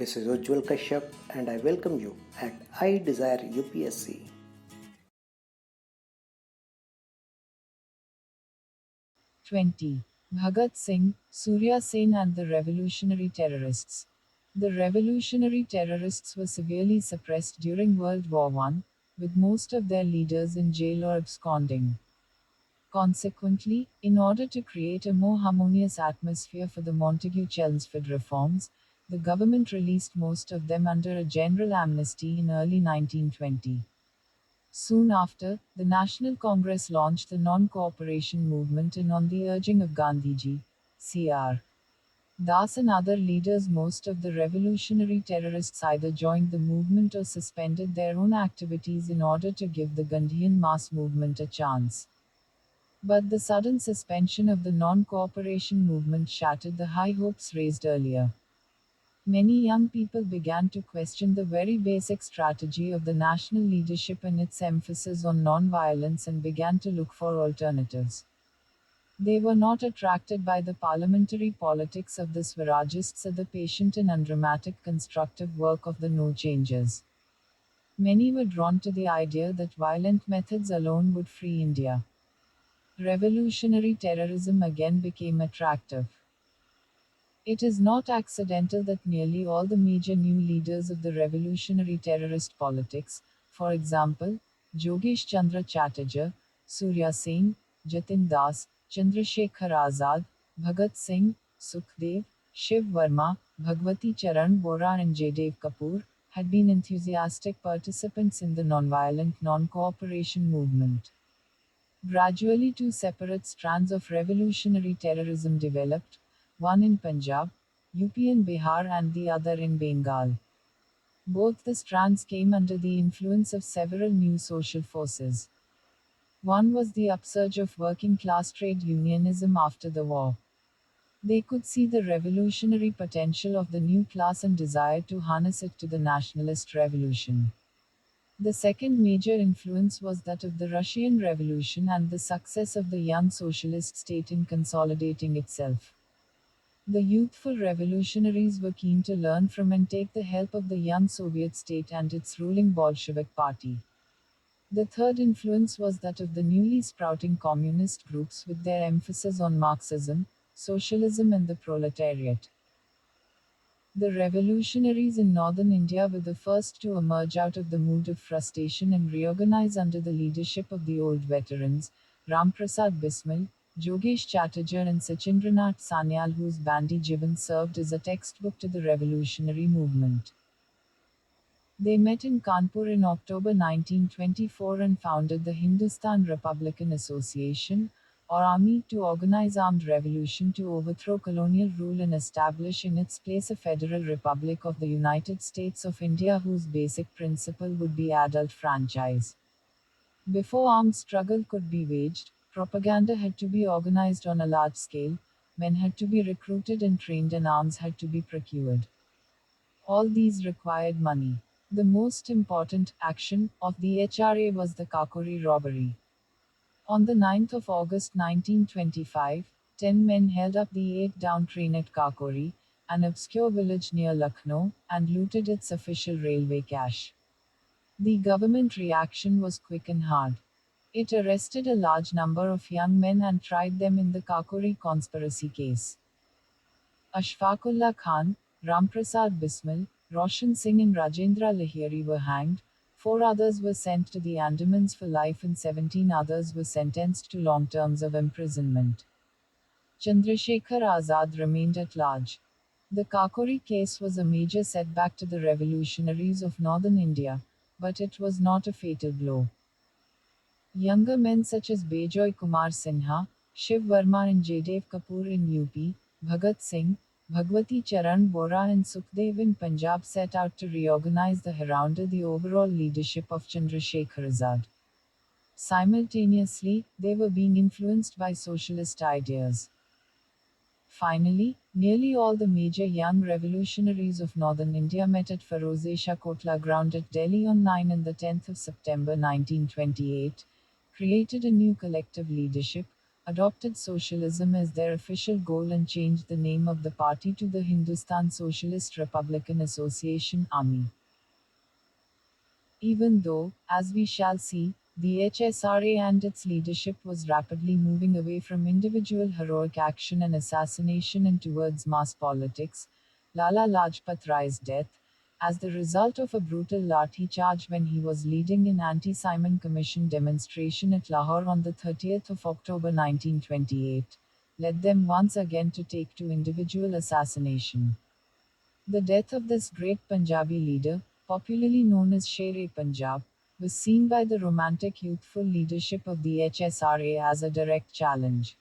This is Ujjwal Kashyap and I welcome you at I Desire UPSC. 20. Bhagat Singh, Surya Sen and the Revolutionary Terrorists. The revolutionary terrorists were severely suppressed during World War I, with most of their leaders in jail or absconding. Consequently, in order to create a more harmonious atmosphere for the Montagu-Chelmsford reforms, the government released most of them under a general amnesty in early 1920. Soon after, the National Congress launched the non-cooperation movement and on the urging of Gandhiji, Cr. Das and other leaders, most of the revolutionary terrorists either joined the movement or suspended their own activities in order to give the Gandhian mass movement a chance. But the sudden suspension of the non-cooperation movement shattered the high hopes raised earlier. Many young people began to question the very basic strategy of the national leadership and its emphasis on non-violence and began to look for alternatives. They were not attracted by the parliamentary politics of the Swarajists or the patient and undramatic constructive work of the No Changes. Many were drawn to the idea that violent methods alone would free India. Revolutionary terrorism again became attractive. It is not accidental that nearly all the major new leaders of the revolutionary terrorist politics, for example, Jogesh Chandra Chatterjee, Surya Sen, Jatin Das, Chandrasekhar Azad, Bhagat Singh, Sukhdev, Shiv Verma, Bhagwati Charan Bora and Jaidev Kapoor, had been enthusiastic participants in the nonviolent non-cooperation movement. Gradually, two separate strands of revolutionary terrorism developed, one in Punjab, UP and Bihar, and the other in Bengal. Both the strands came under the influence of several new social forces. One was the upsurge of working class trade unionism after the war. They could see the revolutionary potential of the new class and desired to harness it to the nationalist revolution. The second major influence was that of the Russian Revolution and the success of the young socialist state in consolidating itself. The youthful revolutionaries were keen to learn from and take the help of the young Soviet state and its ruling Bolshevik party. The third influence was that of the newly sprouting communist groups with their emphasis on Marxism, socialism, and the proletariat. The revolutionaries in northern India were the first to emerge out of the mood of frustration and reorganize under the leadership of the old veterans, Ramprasad Bismil, Jogesh Chatterjee and Sachindranath Sanyal, whose Bandi Jivan served as a textbook to the revolutionary movement. They met in Kanpur in October 1924 and founded the Hindustan Republican Association, or army, to organize armed revolution to overthrow colonial rule and establish in its place a federal republic of the United States of India whose basic principle would be adult franchise. Before armed struggle could be waged, propaganda had to be organized on a large scale, men had to be recruited and trained, and arms had to be procured. All these required money. The most important action of the HRA was the Kakori robbery. On the 9th of August 1925, 10 men held up the 8 down train at Kakori, an obscure village near Lucknow, and looted its official railway cash. The government reaction was quick and hard. It arrested a large number of young men and tried them in the Kakori conspiracy case. Ashfaqullah Khan, Ramprasad Bismil, Roshan Singh and Rajendra Lahiri were hanged, 4 others were sent to the Andamans for life and 17 others were sentenced to long terms of imprisonment. Chandrasekhar Azad remained at large. The Kakori case was a major setback to the revolutionaries of northern India, but it was not a fatal blow. Younger men such as Bejoy Kumar Sinha, Shiv Verma and Jaidev Kapoor in UP, Bhagat Singh, Bhagwati Charan Bora and Sukhdev in Punjab set out to reorganize the Hair under the overall leadership of Chandrasekhar Azad. Simultaneously, they were being influenced by socialist ideas. Finally, nearly all the major young revolutionaries of northern India met at Ferozeshah Kotla ground at Delhi on 9 and the 10th of September 1928, created a new collective leadership, adopted socialism as their official goal and changed the name of the party to the Hindustan Socialist Republican Association Army. Even though, as we shall see, the HSRA and its leadership was rapidly moving away from individual heroic action and assassination and towards mass politics, Lala Lajpat Rai's death, as the result of a brutal lathi charge when he was leading an anti-Simon Commission demonstration at Lahore on the 30th of October 1928, led them once again to take to individual assassination. The death of this great Punjabi leader, popularly known as Sher-e-Punjab, was seen by the romantic youthful leadership of the HSRA as a direct challenge.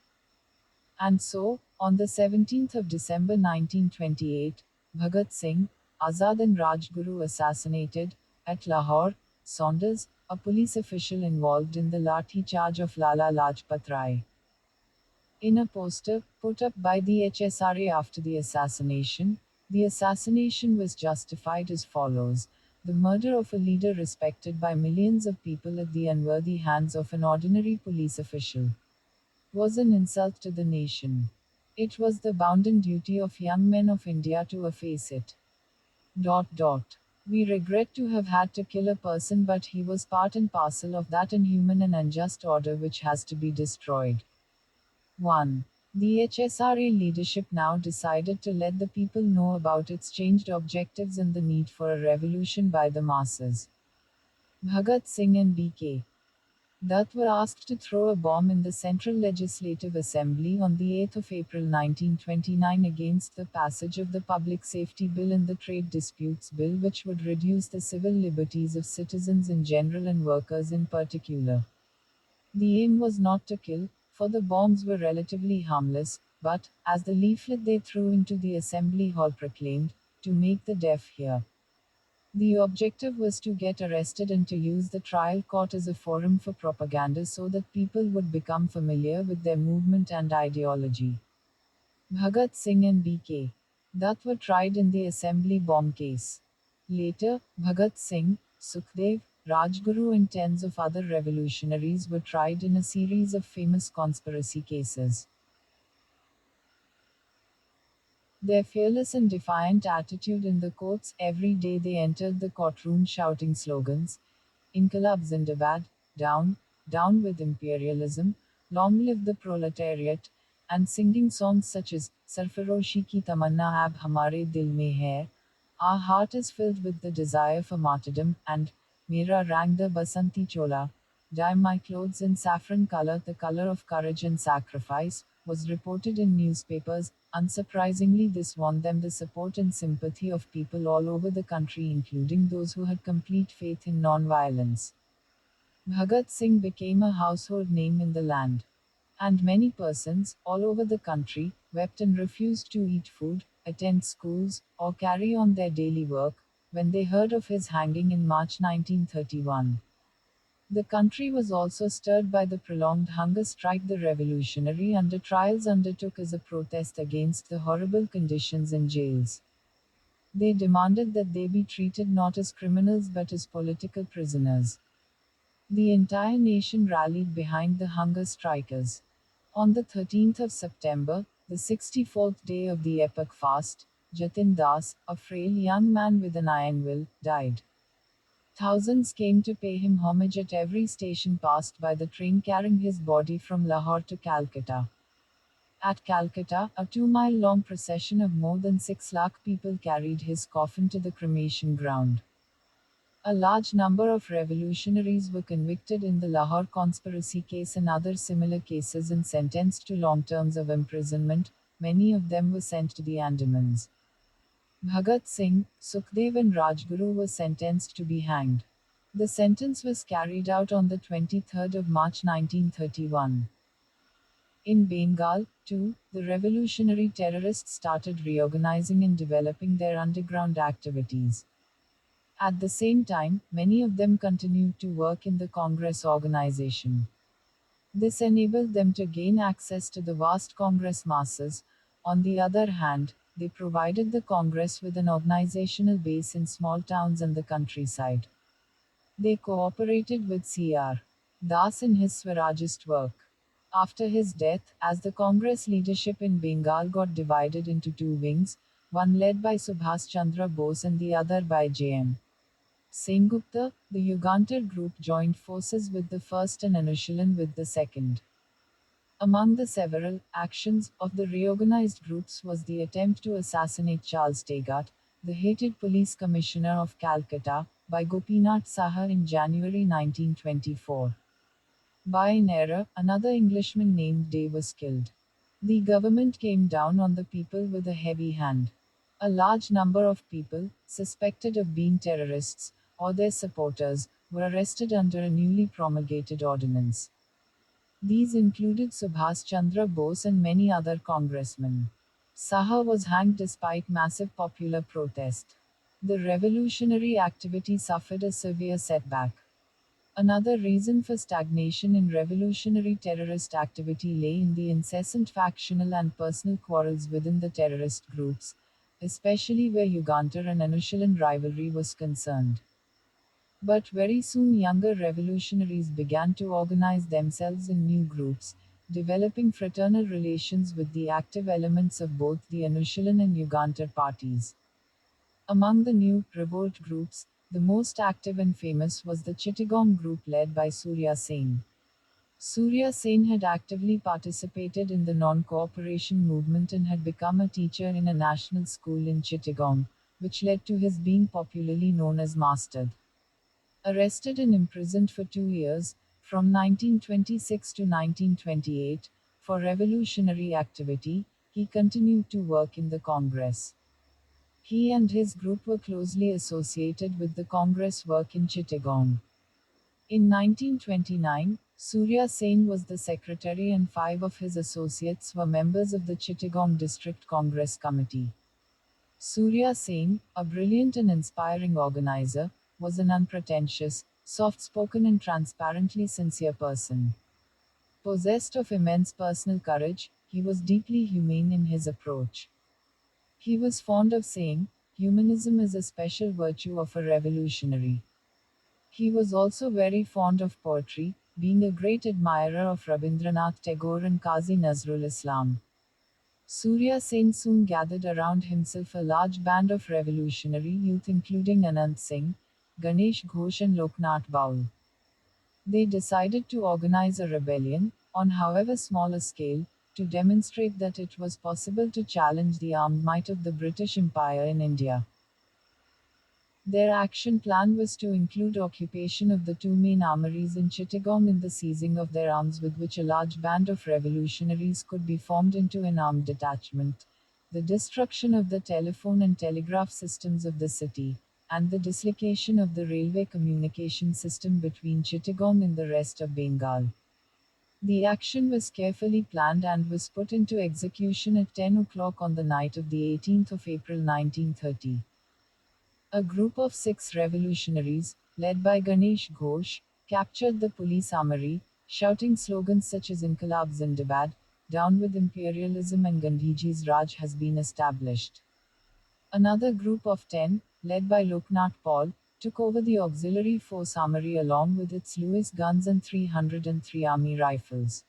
And so, on the 17th of December 1928, Bhagat Singh, Azad and Rajguru assassinated, at Lahore, Saunders, a police official involved in the lathi charge of Lala Lajpat Rai. In a poster put up by the HSRA after the assassination was justified as follows: the murder of a leader respected by millions of people at the unworthy hands of an ordinary police official was an insult to the nation. It was the bounden duty of young men of India to efface it. We regret to have had to kill a person, but he was part and parcel of that inhuman and unjust order which has to be destroyed. 1. The HSRA leadership now decided to let the people know about its changed objectives and the need for a revolution by the masses. Bhagat Singh and B.K. Dutt were asked to throw a bomb in the Central Legislative Assembly on the 8th of April 1929 against the passage of the Public Safety Bill and the Trade Disputes Bill, which would reduce the civil liberties of citizens in general and workers in particular. The aim was not to kill, for the bombs were relatively harmless, but, as the leaflet they threw into the assembly hall proclaimed, to make the deaf hear. The objective was to get arrested and to use the trial court as a forum for propaganda so that people would become familiar with their movement and ideology. Bhagat Singh and B.K. Dutt were tried in the assembly bomb case. Later, Bhagat Singh, Sukhdev, Rajguru and tens of other revolutionaries were tried in a series of famous conspiracy cases. Their fearless and defiant attitude in the courts, every day they entered the courtroom shouting slogans, Inqilab Zindabad, down, down with imperialism, long live the proletariat, and singing songs such as Sarfaroshi ki tamanna ab hamare dil mein hai, our heart is filled with the desire for martyrdom, and Mera rang the basanti chola, dye my clothes in saffron color, the color of courage and sacrifice, was reported in newspapers. Unsurprisingly, this won them the support and sympathy of people all over the country, including those who had complete faith in non-violence. Bhagat Singh became a household name in the land. And many persons, all over the country, wept and refused to eat food, attend schools, or carry on their daily work, when they heard of his hanging in March 1931. The country was also stirred by the prolonged hunger strike the revolutionary under trials undertook as a protest against the horrible conditions in jails. They demanded that they be treated not as criminals but as political prisoners. The entire nation rallied behind the hunger strikers. On the 13th of September, the 64th day of the epoch fast, Jatin Das, a frail young man with an iron will, died. Thousands came to pay him homage at every station passed by the train carrying his body from Lahore to Calcutta. At Calcutta, a 2-mile long procession of more than 6 lakh people carried his coffin to the cremation ground. A large number of revolutionaries were convicted in the Lahore conspiracy case and other similar cases and sentenced to long terms of imprisonment. Many of them were sent to the Andamans. Bhagat Singh, Sukhdev and Rajguru were sentenced to be hanged. The sentence was carried out on the 23rd of March 1931. In Bengal, too, the revolutionary terrorists started reorganizing and developing their underground activities. At the same time, many of them continued to work in the Congress organization. This enabled them to gain access to the vast Congress masses. On the other hand, they provided the Congress with an organizational base in small towns and the countryside. They cooperated with C.R. Das in his Swarajist work. After his death, as the Congress leadership in Bengal got divided into two wings, one led by Subhas Chandra Bose and the other by J.M. Sengupta, the Yugantar group joined forces with the first and Anushilan with the second. Among the several actions of the reorganized groups was the attempt to assassinate Charles Tegat, the hated police commissioner of Calcutta, by Gopinath Saha in January 1924. By an error, another Englishman named Day was killed. The government came down on the people with a heavy hand. A large number of people, suspected of being terrorists, or their supporters, were arrested under a newly promulgated ordinance. These included Subhas Chandra Bose and many other congressmen. Saha was hanged despite massive popular protest. The revolutionary activity suffered a severe setback. Another reason for stagnation in revolutionary terrorist activity lay in the incessant factional and personal quarrels within the terrorist groups, especially where Yugantar and Anushilan rivalry was concerned. But very soon younger revolutionaries began to organize themselves in new groups, developing fraternal relations with the active elements of both the Anushilan and Yugantar parties. Among the new revolt groups, the most active and famous was the Chittagong group led by Surya Sen. Surya Sen had actively participated in the non-cooperation movement and had become a teacher in a national school in Chittagong, which led to his being popularly known as Mastad. Arrested and imprisoned for 2 years, from 1926 to 1928, for revolutionary activity, he continued to work in the Congress. He and his group were closely associated with the Congress work in Chittagong. In 1929, Surya Sen was the secretary and five of his associates were members of the Chittagong District Congress Committee. Surya Sen, a brilliant and inspiring organizer, was an unpretentious, soft spoken, and transparently sincere person. Possessed of immense personal courage, he was deeply humane in his approach. He was fond of saying, "Humanism is a special virtue of a revolutionary." He was also very fond of poetry, being a great admirer of Rabindranath Tagore and Qazi Nazrul Islam. Surya Sen soon gathered around himself a large band of revolutionary youth including Anant Singh, Ganesh Ghosh and Loknath Baul. They decided to organize a rebellion, on however small a scale, to demonstrate that it was possible to challenge the armed might of the British Empire in India. Their action plan was to include occupation of the two main armories in Chittagong and the seizing of their arms with which a large band of revolutionaries could be formed into an armed detachment, the destruction of the telephone and telegraph systems of the city, and the dislocation of the railway communication system between Chittagong and the rest of Bengal. The action was carefully planned and was put into execution at 10 o'clock on the night of the 18th of April 1930. A group of 6 revolutionaries, led by Ganesh Ghosh, captured the police armory, shouting slogans such as Inqilab Zindabad, "Down with imperialism" and Gandhiji's Raj has been established. Another group of 10, led by Loknath Paul, took over the auxiliary force armory along with its Lewis guns and 303 army rifles.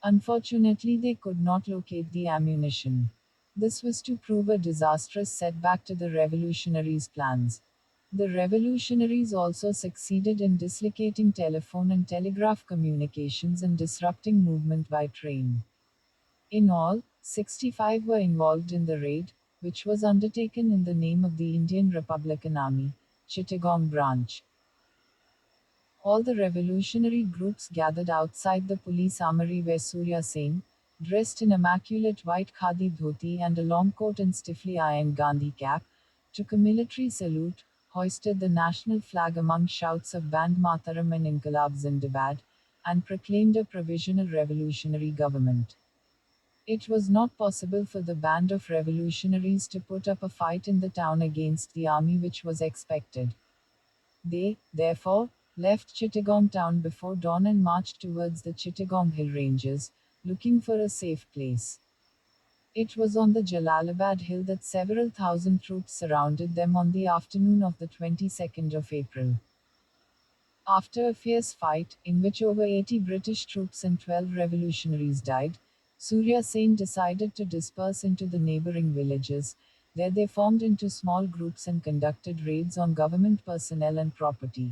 Unfortunately, they could not locate the ammunition. This was to prove a disastrous setback to the revolutionaries' plans. The revolutionaries also succeeded in dislocating telephone and telegraph communications and disrupting movement by train. In all, 65 were involved in the raid, which was undertaken in the name of the Indian Republican Army, Chittagong branch. All the revolutionary groups gathered outside the police armory where Surya Sen, dressed in immaculate white khadi dhoti and a long coat and stiffly ironed Gandhi cap, took a military salute, hoisted the national flag among shouts of Band Mataram and Inqilab Zindabad, and proclaimed a provisional revolutionary government. It was not possible for the band of revolutionaries to put up a fight in the town against the army which was expected. They, therefore, left Chittagong town before dawn and marched towards the Chittagong hill ranges, looking for a safe place. It was on the Jalalabad hill that several thousand troops surrounded them on the afternoon of the 22nd of April. After a fierce fight, in which over 80 British troops and 12 revolutionaries died, Surya Sen decided to disperse into the neighboring villages. There they formed into small groups and conducted raids on government personnel and property.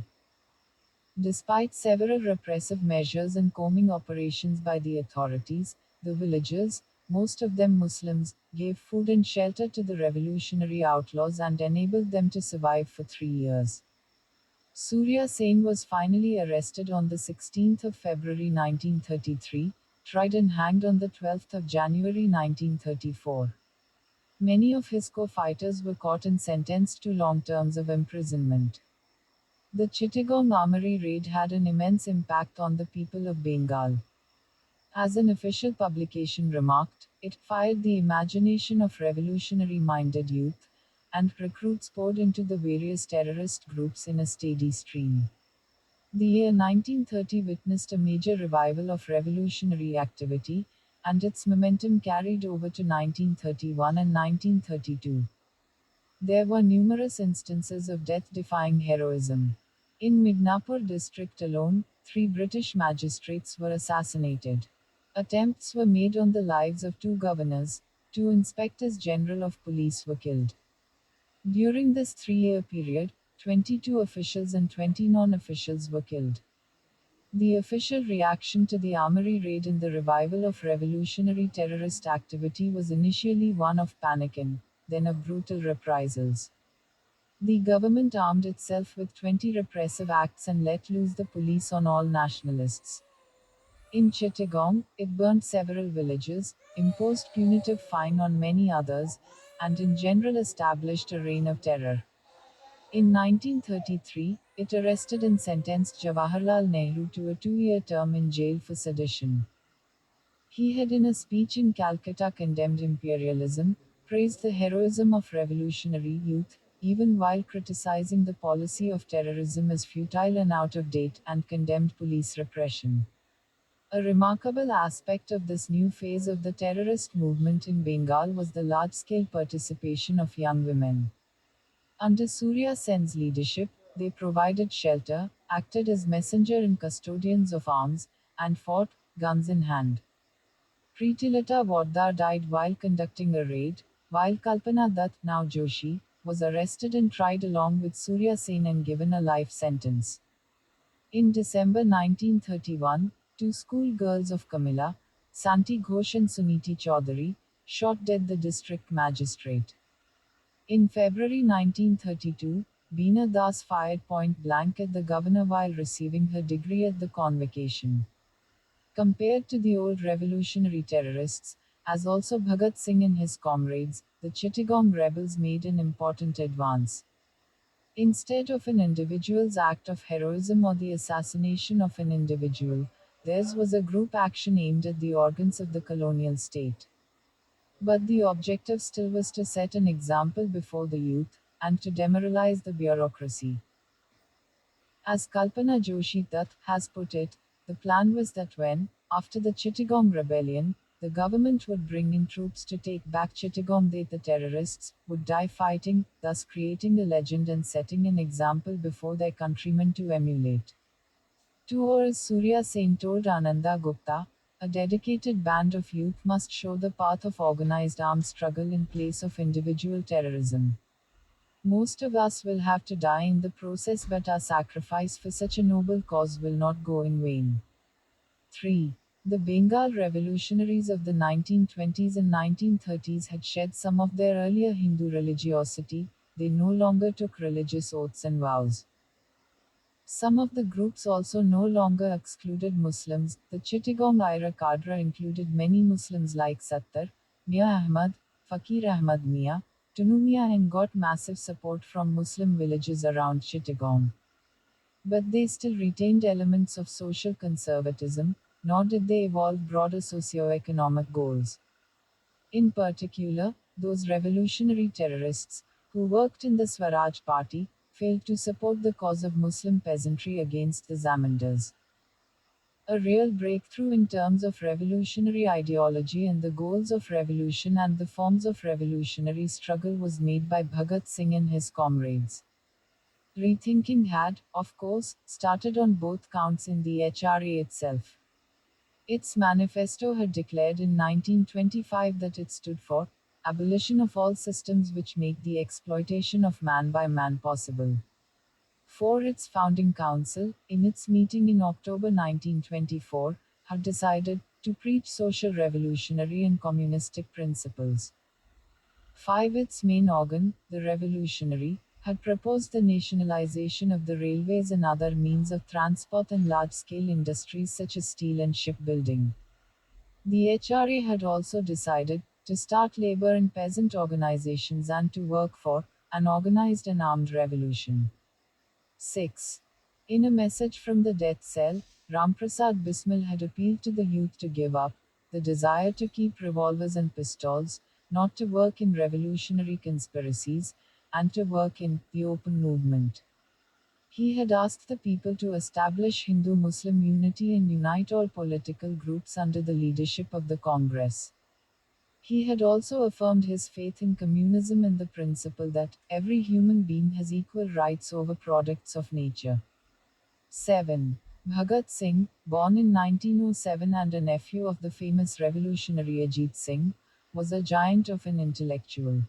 Despite several repressive measures and combing operations by the authorities, the villagers, most of them Muslims, gave food and shelter to the revolutionary outlaws and enabled them to survive for 3 years. Surya Sen was finally arrested on the 16th of February 1933, tried and hanged on the 12th of January 1934. Many of his co-fighters were caught and sentenced to long terms of imprisonment. The Chittagong Armory raid had an immense impact on the people of Bengal. As an official publication remarked, it fired the imagination of revolutionary minded youth, and recruits poured into the various terrorist groups in a steady stream. The year 1930 witnessed a major revival of revolutionary activity, and its momentum carried over to 1931 and 1932. There were numerous instances of death defying heroism. In Midnapur district alone, 3 British magistrates were assassinated. Attempts were made on the lives of 2 governors, 2 inspectors general of police were killed. During this 3 year period, 22 officials and 20 non officials were killed. The official reaction to the Armory raid and the revival of revolutionary terrorist activity was initially one of panic and, then of brutal reprisals. The government armed itself with 20 repressive acts and let loose the police on all nationalists. In Chittagong, it burned several villages, imposed punitive fine on many others, and in general established a reign of terror. In 1933, it arrested and sentenced Jawaharlal Nehru to a 2 year term in jail for sedition. He had, in a speech in Calcutta, condemned imperialism, praised the heroism of revolutionary youth, even while criticizing the policy of terrorism as futile and out of date, and condemned police repression. A remarkable aspect of this new phase of the terrorist movement in Bengal was the large scale participation of young women. Under Surya Sen's leadership, they provided shelter, acted as messenger and custodians of arms, and fought, guns in hand. Preetilata Waddar died while conducting a raid, while Kalpana Dutt, now Joshi, was arrested and tried along with Surya Sen and given a life sentence. In December 1931, 2 school girls of Kamila, Santi Ghosh and Suniti Chaudhary, shot dead the district magistrate. In February 1932, Beena Das fired point blank at the governor while receiving her degree at the convocation. Compared to the old revolutionary terrorists, as also Bhagat Singh and his comrades, the Chittagong rebels made an important advance. Instead of an individual's act of heroism or the assassination of an individual, theirs was a group action aimed at the organs of the colonial state. But the objective still was to set an example before the youth, and to demoralize the bureaucracy. As Kalpana Joshi Dutt has put it, the plan was that when, after the Chittagong rebellion, the government would bring in troops to take back Chittagong, they, the terrorists, would die fighting, thus creating a legend and setting an example before their countrymen to emulate. To as Surya Sen told Ananda Gupta, a dedicated band of youth must show the path of organized armed struggle in place of individual terrorism. Most of us will have to die in the process, but our sacrifice for such a noble cause will not go in vain. 3. The Bengal revolutionaries of the 1920s and 1930s had shed some of their earlier Hindu religiosity, they no longer took religious oaths and vows. Some of the groups also no longer excluded Muslims. The Chittagong Ira Kadra included many Muslims like Sattar, Mia Ahmad, Fakir Ahmad Mia, Tunu Mia, and got massive support from Muslim villages around Chittagong. But they still retained elements of social conservatism, nor did they evolve broader socio-economic goals. In particular, those revolutionary terrorists, who worked in the Swaraj Party, failed to support the cause of Muslim peasantry against the Zamindars. A real breakthrough in terms of revolutionary ideology and the goals of revolution and the forms of revolutionary struggle was made by Bhagat Singh and his comrades. Rethinking had, of course, started on both counts in the HRA itself. Its manifesto had declared in 1925 that it stood for abolition of all systems which make the exploitation of man by man possible. For its founding council, in its meeting in October 1924, had decided to preach social revolutionary and communistic principles. 5. Its main organ, the Revolutionary, had proposed the nationalization of the railways and other means of transport and large scale industries such as steel and shipbuilding. The HRA had also decided to start labor and peasant organizations and to work for an organized and armed revolution. 6. In a message from the death cell, Ramprasad Bismil had appealed to the youth to give up the desire to keep revolvers and pistols, not to work in revolutionary conspiracies, and to work in the open movement. He had asked the people to establish Hindu Muslim unity and unite all political groups under the leadership of the Congress. He had also affirmed his faith in communism and the principle that every human being has equal rights over products of nature. 7. Bhagat Singh, born in 1907 and a nephew of the famous revolutionary Ajit Singh, was a giant of an intellectual.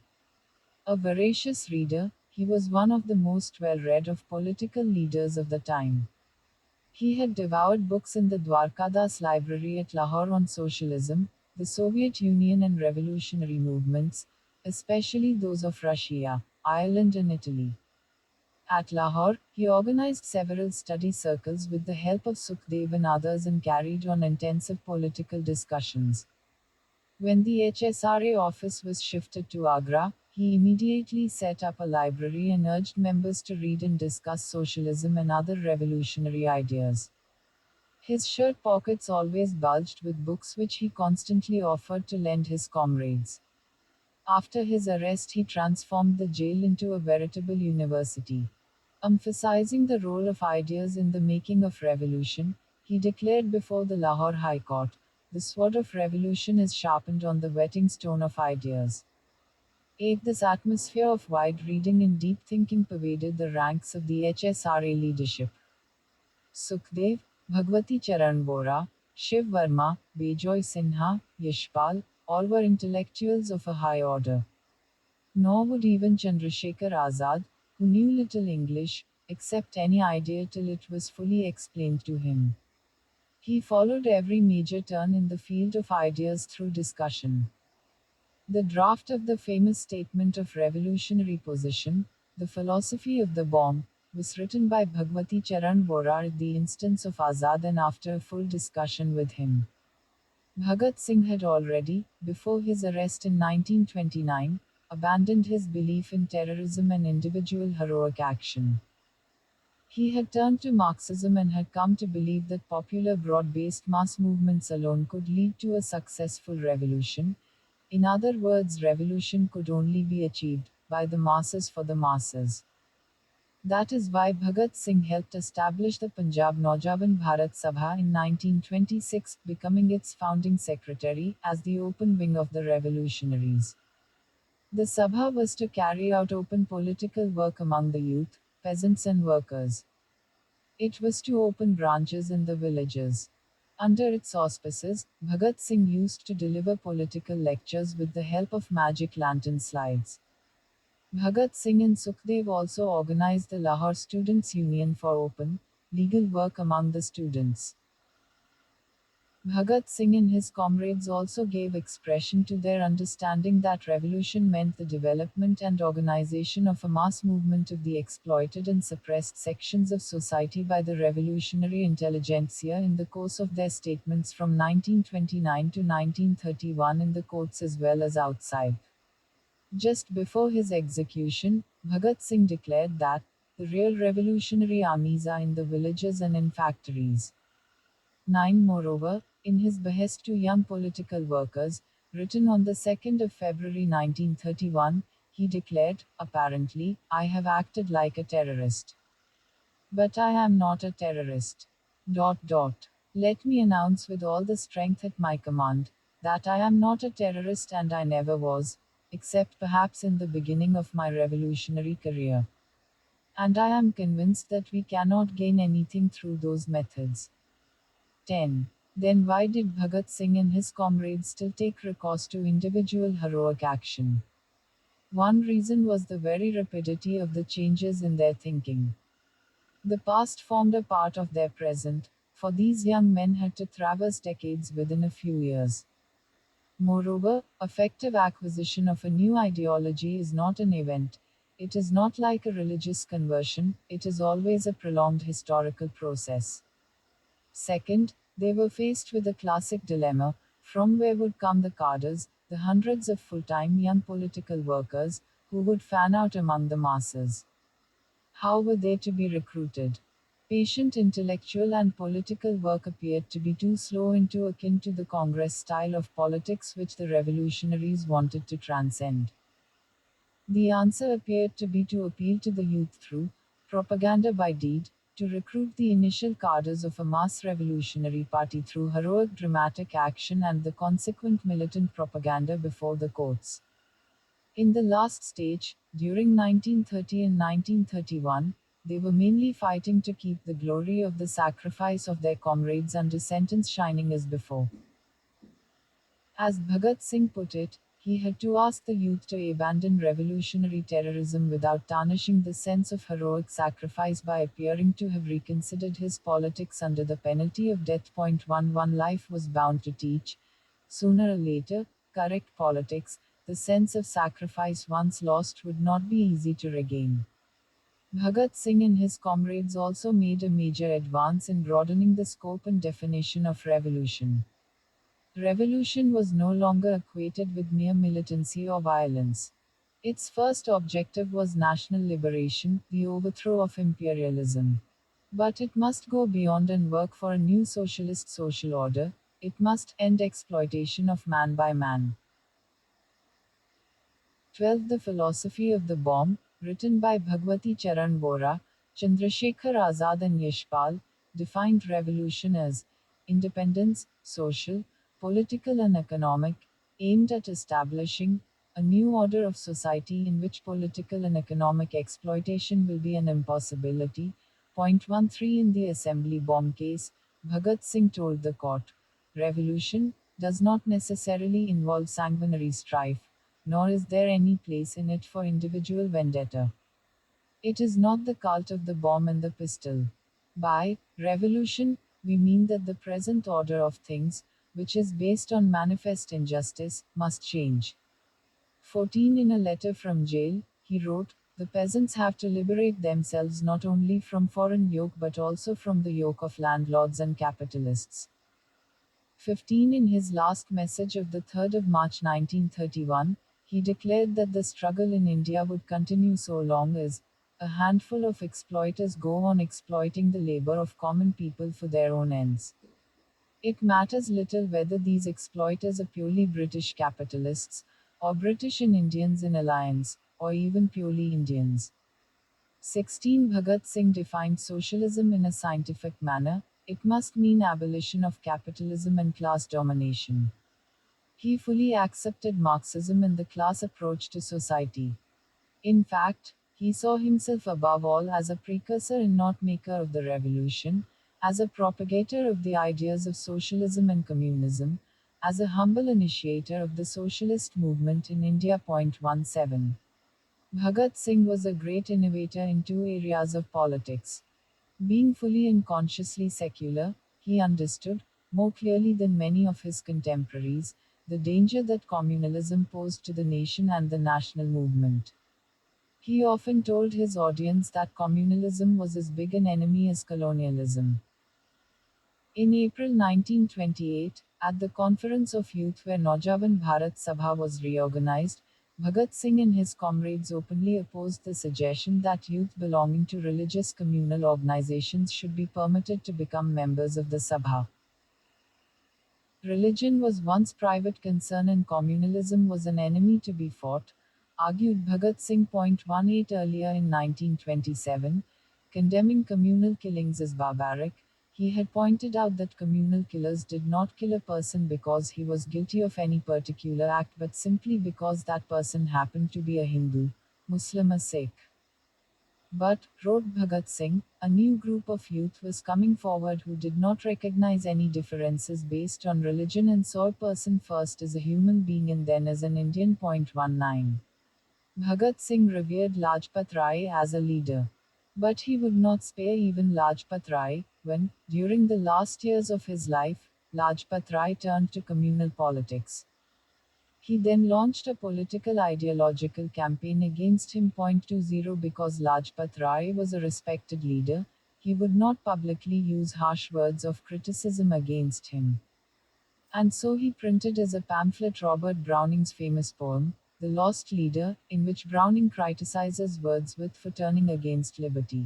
A voracious reader, he was one of the most well read of political leaders of the time. He had devoured books in the Dwarkadas Library at Lahore on socialism, the Soviet Union, and revolutionary movements, especially those of Russia, Ireland, and Italy. At Lahore, he organized several study circles with the help of Sukhdev and others and carried on intensive political discussions. When the HSRA office was shifted to Agra, he immediately set up a library and urged members to read and discuss socialism and other revolutionary ideas. His shirt pockets always bulged with books which he constantly offered to lend his comrades. After his arrest, he transformed the jail into a veritable university. Emphasizing the role of ideas in the making of revolution, he declared before the Lahore High Court, the sword of revolution is sharpened on the whetting stone of ideas. 8. This atmosphere of wide reading and deep thinking pervaded the ranks of the HSRA leadership. Sukhdev, Bhagwati Charan Bora, Shiv Verma, Bejoy Sinha, Yashpal, all were intellectuals of a high order. Nor would even Chandrasekhar Azad, who knew little English, accept any idea till it was fully explained to him. He followed every major turn in the field of ideas through discussion. The draft of the famous Statement of Revolutionary Position, The Philosophy of the Bomb, was written by Bhagwati Charan Bora at the instance of Azad and after a full discussion with him. Bhagat Singh had already, before his arrest in 1929, abandoned his belief in terrorism and individual heroic action. He had turned to Marxism and had come to believe that popular broad based mass movements alone could lead to a successful revolution. In other words, revolution could only be achieved by the masses for the masses. That is why Bhagat Singh helped establish the Punjab Naujawan Bharat Sabha in 1926, becoming its founding secretary, as the open wing of the revolutionaries. The Sabha was to carry out open political work among the youth, peasants, and workers. It was to open branches in the villages. Under its auspices, Bhagat Singh used to deliver political lectures with the help of magic lantern slides. Bhagat Singh and Sukhdev also organized the Lahore Students' Union for open, legal work among the students. Bhagat Singh and his comrades also gave expression to their understanding that revolution meant the development and organization of a mass movement of the exploited and suppressed sections of society by the revolutionary intelligentsia in the course of their statements from 1929 to 1931 in the courts as well as outside. Just before his execution, Bhagat Singh declared that the real revolutionary armies are in the villages and in factories. 9. Moreover, in his behest to young political workers, written on the 2nd of February 1931, he declared, apparently, I have acted like a terrorist. But I am not a terrorist. Let me announce with all the strength at my command that I am not a terrorist and I never was, except perhaps in the beginning of my revolutionary career. And I am convinced that we cannot gain anything through those methods. 10. Then why did Bhagat Singh and his comrades still take recourse to individual heroic action? One reason was the very rapidity of the changes in their thinking. The past formed a part of their present, for these young men had to traverse decades within a few years. Moreover, effective acquisition of a new ideology is not an event. It is not like a religious conversion, it is always a prolonged historical process. Second, they were faced with a classic dilemma: from where would come the cadres, the hundreds of full time young political workers, who would fan out among the masses? How were they to be recruited? Patient intellectual and political work appeared to be too slow and too akin to the Congress style of politics which the revolutionaries wanted to transcend. The answer appeared to be to appeal to the youth through propaganda by deed, to recruit the initial cadres of a mass revolutionary party through heroic dramatic action and the consequent militant propaganda before the courts. In the last stage, during 1930 and 1931, they were mainly fighting to keep the glory of the sacrifice of their comrades under sentence shining as before. As Bhagat Singh put it, he had to ask the youth to abandon revolutionary terrorism without tarnishing the sense of heroic sacrifice by appearing to have reconsidered his politics under the penalty of death. 11 Life was bound to teach, sooner or later, correct politics. The sense of sacrifice once lost would not be easy to regain. Bhagat Singh and his comrades also made a major advance in broadening the scope and definition of revolution. Revolution was no longer equated with mere militancy or violence. Its first objective was national liberation, the overthrow of imperialism. But it must go beyond and work for a new socialist social order, it must end exploitation of man by man. 12. The Philosophy of the Bomb, written by Bhagwati Charan Bora, Chandrasekhar Azad and Yashpal, defined revolution as independence, social, political, and economic, aimed at establishing a new order of society in which political and economic exploitation will be an impossibility. Point 13. In the assembly bomb case, Bhagat Singh told the court, revolution does not necessarily involve sanguinary strife, nor is there any place in it for individual vendetta. It is not the cult of the bomb and the pistol. By revolution, we mean that the present order of things, which is based on manifest injustice, must change. 14. In a letter from jail, he wrote, the peasants have to liberate themselves not only from foreign yoke but also from the yoke of landlords and capitalists. 15. In his last message of the 3rd of March 1931, he declared that the struggle in India would continue so long as a handful of exploiters go on exploiting the labor of common people for their own ends. It matters little whether these exploiters are purely British capitalists, or British and Indians in alliance, or even purely Indians. 16. Bhagat Singh defined socialism in a scientific manner: it must mean abolition of capitalism and class domination. He fully accepted Marxism and the class approach to society. In fact, he saw himself above all as a precursor and not maker of the revolution, as a propagator of the ideas of socialism and communism, as a humble initiator of the socialist movement in India. 17. Bhagat Singh was a great innovator in two areas of politics. Being fully and consciously secular, he understood, more clearly than many of his contemporaries, the danger that communalism posed to the nation and the national movement. He often told his audience that communalism was as big an enemy as colonialism. In April 1928, at the Conference of Youth where Naujawan Bharat Sabha was reorganized, Bhagat Singh and his comrades openly opposed the suggestion that youth belonging to religious communal organizations should be permitted to become members of the Sabha. Religion was once private concern and communalism was an enemy to be fought, argued Bhagat Singh. 18 earlier in 1927, condemning communal killings as barbaric, he had pointed out that communal killers did not kill a person because he was guilty of any particular act but simply because that person happened to be a Hindu, Muslim, or Sikh. But, wrote Bhagat Singh, a new group of youth was coming forward who did not recognize any differences based on religion and saw a person first as a human being and then as an Indian. 19. Bhagat Singh revered Lajpat Rai as a leader. But he would not spare even Lajpat Rai, when, during the last years of his life, Lajpat Rai turned to communal politics. He then launched a political ideological campaign against him. 20 Because Lajpat Rai was a respected leader, he would not publicly use harsh words of criticism against him. And so he printed as a pamphlet Robert Browning's famous poem, The Lost Leader, in which Browning criticizes Wordsworth for turning against liberty.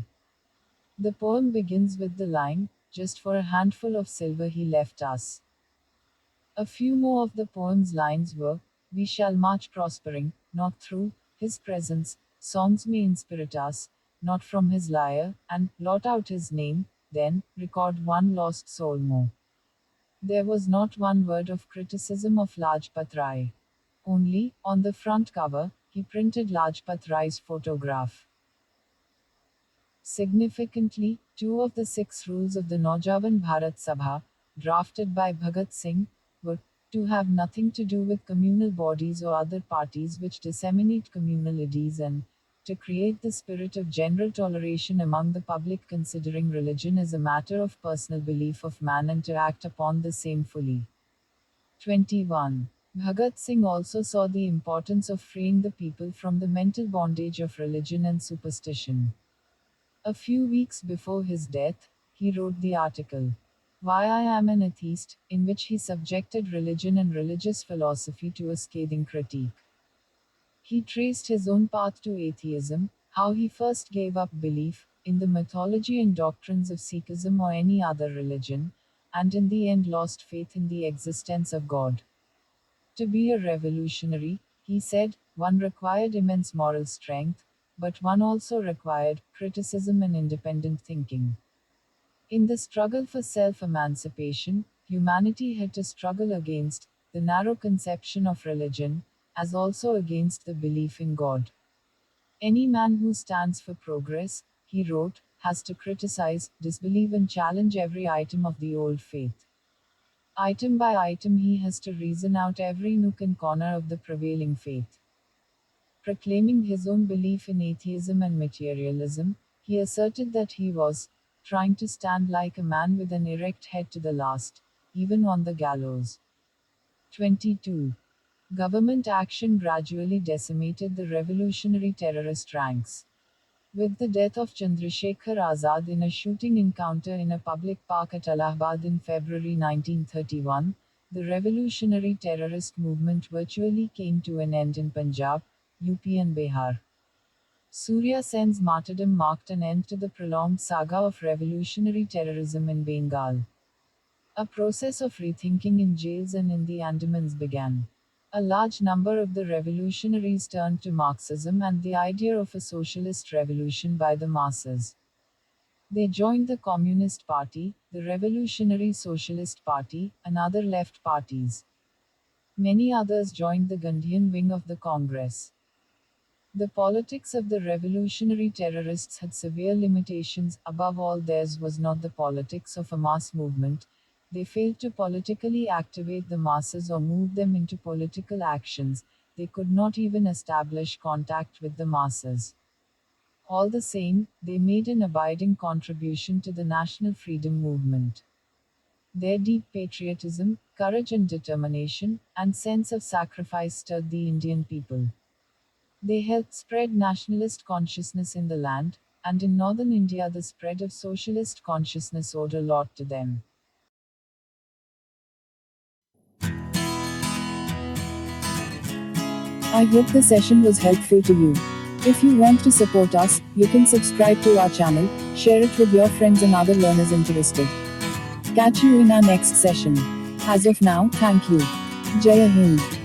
The poem begins with the line, "Just for a handful of silver he left us." A few more of the poem's lines were, "We shall march prospering, not through his presence, songs may inspirit us, not from his lyre, and blot out his name, then record one lost soul more." There was not one word of criticism of Lajpat Rai. Only, on the front cover, he printed Lajpat Rai's photograph. Significantly, 2 of the 6 rules of the Naujawan Bharat Sabha, drafted by Bhagat Singh, were to have nothing to do with communal bodies or other parties which disseminate communal ideas and to create the spirit of general toleration among the public, considering religion as a matter of personal belief of man and to act upon the same fully. 21. Bhagat Singh also saw the importance of freeing the people from the mental bondage of religion and superstition. A few weeks before his death, he wrote the article, Why I Am an Atheist, in which he subjected religion and religious philosophy to a scathing critique. He traced his own path to atheism, how he first gave up belief in the mythology and doctrines of Sikhism or any other religion, and in the end lost faith in the existence of God. To be a revolutionary, he said, one required immense moral strength, but one also required criticism and independent thinking. In the struggle for self emancipation, humanity had to struggle against the narrow conception of religion, as also against the belief in God. Any man who stands for progress, he wrote, has to criticize, disbelieve, and challenge every item of the old faith. Item by item, he has to reason out every nook and corner of the prevailing faith. Proclaiming his own belief in atheism and materialism, he asserted that he was trying to stand like a man with an erect head to the last, even on the gallows. 22. Government action gradually decimated the revolutionary terrorist ranks. With the death of Chandrasekhar Azad in a shooting encounter in a public park at Allahabad in February 1931, the revolutionary terrorist movement virtually came to an end in Punjab, UP and Bihar. Surya Sen's martyrdom marked an end to the prolonged saga of revolutionary terrorism in Bengal. A process of rethinking in jails and in the Andamans began. A large number of the revolutionaries turned to Marxism and the idea of a socialist revolution by the masses. They joined the Communist Party, the Revolutionary Socialist Party, and other left parties. Many others joined the Gandhian wing of the Congress. The politics of the revolutionary terrorists had severe limitations, above all, theirs was not the politics of a mass movement. They failed to politically activate the masses or move them into political actions, they could not even establish contact with the masses. All the same, they made an abiding contribution to the national freedom movement. Their deep patriotism, courage and determination, and sense of sacrifice stirred the Indian people. They helped spread nationalist consciousness in the land, and in northern India the spread of socialist consciousness owed a lot to them. I hope the session was helpful to you. If you want to support us, you can subscribe to our channel, share it with your friends and other learners interested. Catch you in our next session. As of now, thank you. Jai Hind.